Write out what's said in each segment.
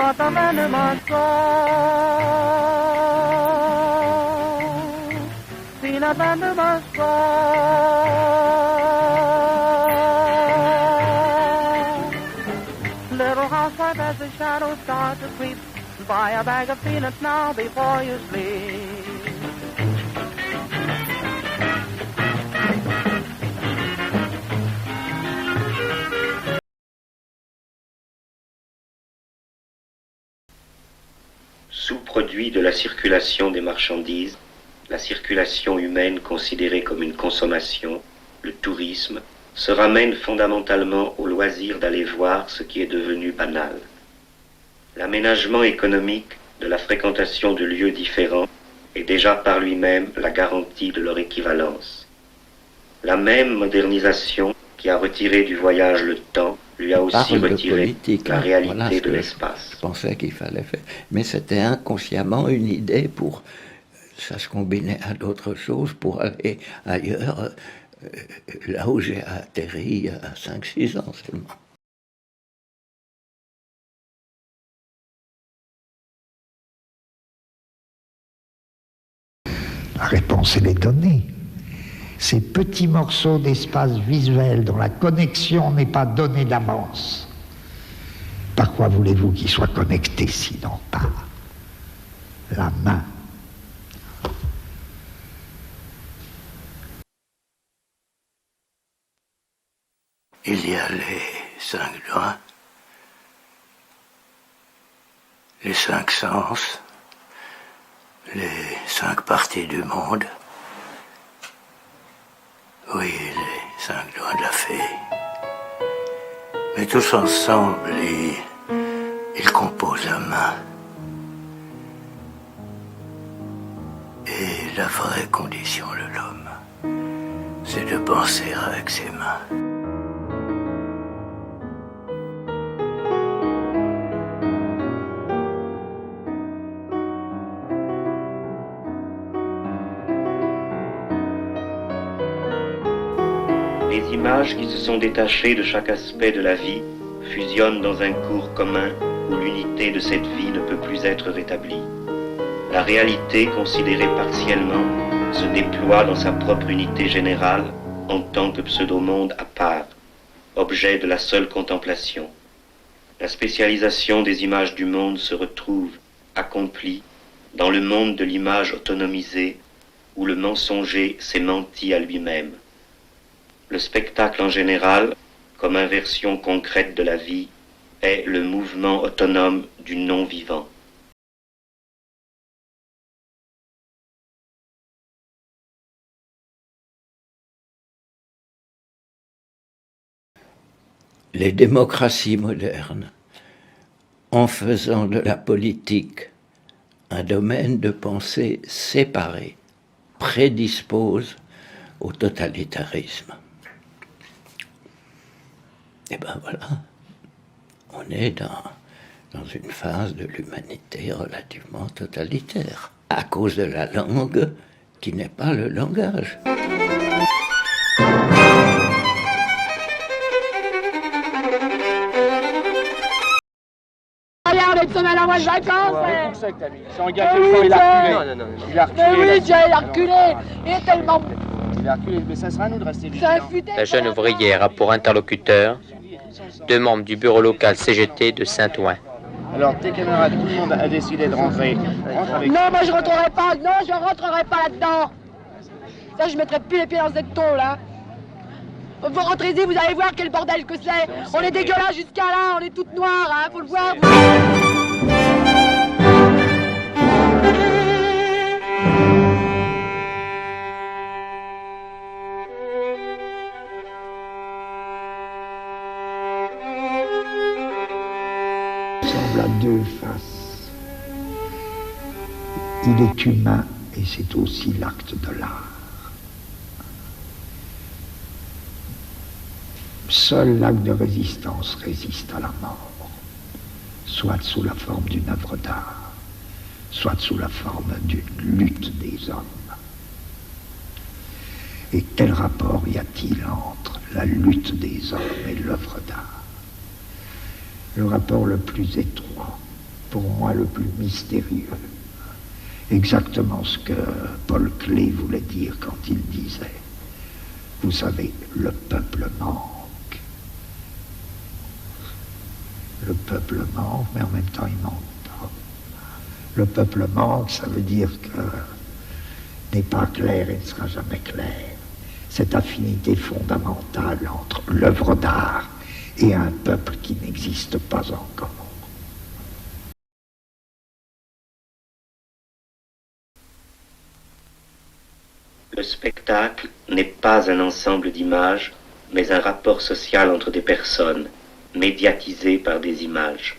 but the man must go. Peanut butter must go. Little housewife, as the shadows start to creep, buy a bag of peanuts now before you sleep. Sous-produit de la circulation des marchandises, la circulation humaine considérée comme une consommation, le tourisme, se ramène fondamentalement au loisir d'aller voir ce qui est devenu banal. L'aménagement économique de la fréquentation de lieux différents est déjà par lui-même la garantie de leur équivalence. La même modernisation qui a retiré du voyage le temps lui a aussi retiré politique, la réalité voilà de l'espace. Je pensais qu'il fallait faire, mais c'était inconsciemment une idée pour, ça se combinait à d'autres choses pour aller ailleurs, là où j'ai atterri à 5-6 ans seulement. La réponse, elle est donnée. Ces petits morceaux d'espace visuel dont la connexion n'est pas donnée d'avance. Par quoi voulez-vous qu'ils soient connectés sinon par la main? Il y a les 5 doigts, les 5 sens, les 5 parties du monde. Oui, les 5 doigts de la fée. Mais tous ensemble, ils composent la main. Et la vraie condition de l'homme, c'est de penser avec ses mains. Les images qui se sont détachées de chaque aspect de la vie fusionnent dans un cours commun où l'unité de cette vie ne peut plus être rétablie. La réalité, considérée partiellement, se déploie dans sa propre unité générale en tant que pseudo-monde à part, objet de la seule contemplation. La spécialisation des images du monde se retrouve, accomplie, dans le monde de l'image autonomisée où le mensonger s'est menti à lui-même. Le spectacle en général, comme inversion concrète de la vie, est le mouvement autonome du non-vivant. Les démocraties modernes, en faisant de la politique un domaine de pensée séparé, prédisposent au totalitarisme. Et ben voilà, on est dans une phase de l'humanité relativement totalitaire, à cause de la langue qui n'est pas le langage. Regarde, une semaine en mois de vacances. Ouais, c'est que t'as mis. C'est un gars qui il a reculé. Non. Il a reculé. Mais oui, tiens, il a reculé. Il est tellement... Il a reculé, mais ça sera à nous de rester vigilants. La jeune ouvrière a pour interlocuteur 2 membres du bureau local CGT de Saint-Ouen. Alors, tes camarades, tout le monde a décidé de rentrer. Rentre avec... Non, moi je rentrerai pas. Non, je rentrerai pas là-dedans. Ça, je mettrai plus les pieds dans ce taux là. Vous rentrez-y, vous allez voir quel bordel que c'est. On est dégueulasse jusqu'à là, on est toutes noires, hein, faut le voir. Semble à deux faces. Il est humain et c'est aussi l'acte de l'art. Seul l'acte de résistance résiste à la mort, soit sous la forme d'une œuvre d'art, soit sous la forme d'une lutte des hommes. Et quel rapport y a-t-il entre la lutte des hommes et l'œuvre d'art? Le rapport le plus étroit, pour moi le plus mystérieux. Exactement ce que Paul Klee voulait dire quand il disait, vous savez, le peuple manque. Le peuple manque, mais en même temps il manque pas. Le peuple manque, ça veut dire que n'est pas clair et ne sera jamais clair. Cette affinité fondamentale entre l'œuvre d'art et un peuple qui n'existe pas encore. Le spectacle n'est pas un ensemble d'images, mais un rapport social entre des personnes, médiatisé par des images.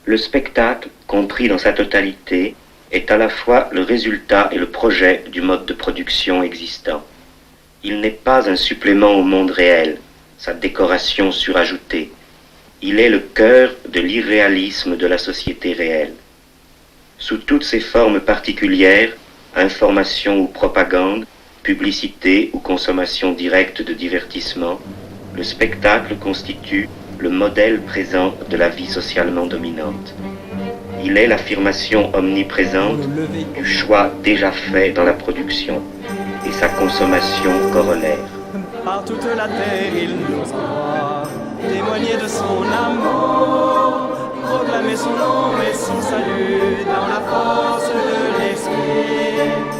Le spectacle, compris dans sa totalité, est à la fois le résultat et le projet du mode de production existant. Il n'est pas un supplément au monde réel, sa décoration surajoutée. Il est le cœur de l'irréalisme de la société réelle. Sous toutes ses formes particulières, information ou propagande, publicité ou consommation directe de divertissement, le spectacle constitue le modèle présent de la vie socialement dominante. Il est l'affirmation omniprésente du choix déjà fait dans la production et sa consommation corollaire. Par toute la terre il nous envoie témoigner de son amour, proclamer son nom et son salut dans la force de l'esprit.